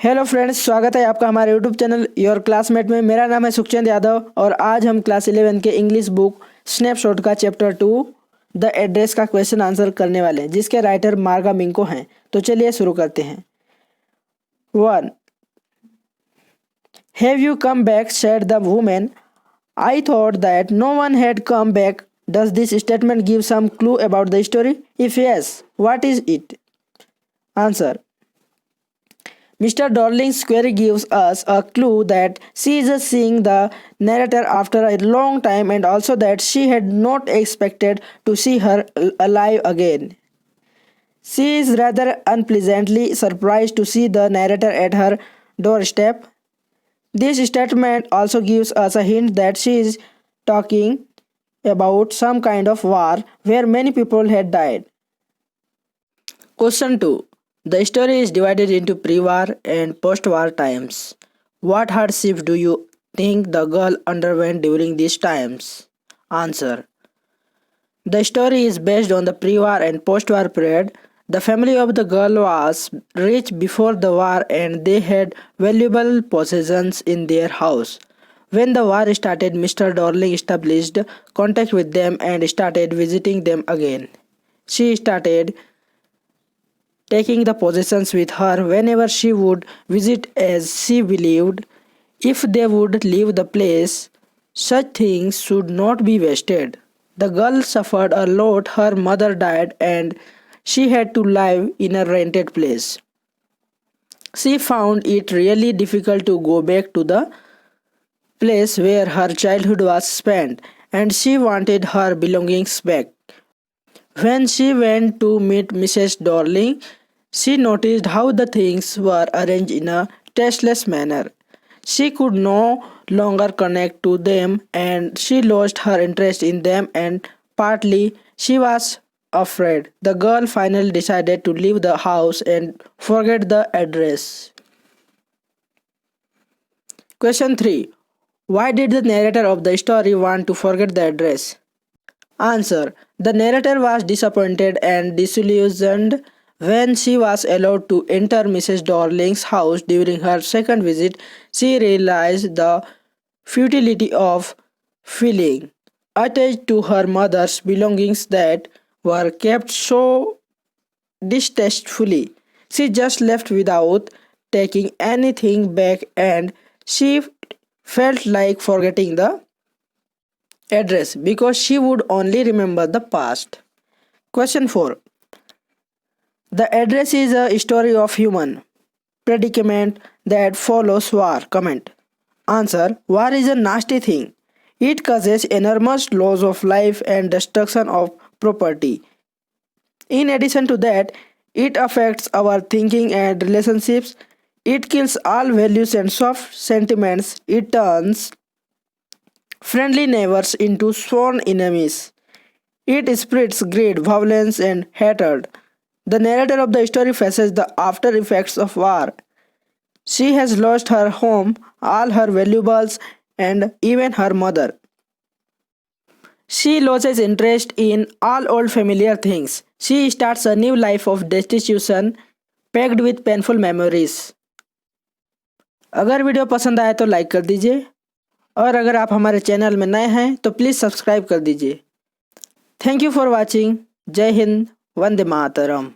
Hello friends, स्वागत है आपका हमारे यूट्यूब चैनल योर क्लासमेट में। मेरा नाम है सुखचंद यादव और आज हम क्लास 11 के इंग्लिश बुक स्नैपशॉट का चैप्टर 2 द एड्रेस का क्वेश्चन आंसर करने वाले हैं, जिसके राइटर मार्गा मिंको हैं। तो चलिए शुरू करते हैं। 1. Have you come back, said the women. I thought that no one had come back. Does this statement give some clue about the story? If yes, what is it? Answer. Mr. Darling's query gives us a clue that she is seeing the narrator after a long time, and also that she had not expected to see her alive again. She is rather unpleasantly surprised to see the narrator at her doorstep. This statement also gives us a hint that she is talking about some kind of war where many people had died. Question 2. The story is divided into pre-war and post-war times. What hardship do you think the girl underwent during these times? Answer. The story is based on the pre-war and post-war period. The family of the girl was rich before the war and they had valuable possessions in their house. When the war started, Mr. Darling established contact with them and started visiting them again. She started taking the possessions with her whenever she would visit, as she believed if they would leave the place, such things should not be wasted. The girl suffered a lot. Her mother died and she had to live in a rented place. She found it really difficult to go back to the place where her childhood was spent, and she wanted her belongings back. When she went to meet Mrs. Darling, she noticed how the things were arranged in a tasteless manner. She could no longer connect to them and she lost her interest in them, and partly she was afraid. The girl finally decided to leave the house and forget the address. Question 3. Why did the narrator of the story want to forget the address? Answer. The narrator was disappointed and disillusioned when she was allowed to enter Mrs. Darling's house during her second visit. She realized the futility of feeling attached to her mother's belongings that were kept so distastefully. She just left without taking anything back, and she felt like forgetting the address because she would only remember the past. Question 4. The address is a story of human predicament that follows war. Comment. Answer. War is a nasty thing. It causes enormous loss of life and destruction of property. In addition to that, it affects our thinking and relationships. It kills all values and soft sentiments. It turns friendly neighbors into sworn enemies. It spreads greed, violence, and hatred. The narrator of the story faces the after effects of war. She has lost her home, all her valuables, and even her mother. She loses interest in all old familiar things. She starts a new life of destitution, packed with painful memories. अगर video पसंद आए तो like कर दीजिए, और अगर आप हमारे चैनल में नए हैं तो प्लीज़ सब्सक्राइब कर दीजिए। Thank you for watching. जय हिंद, वंदे मातरम।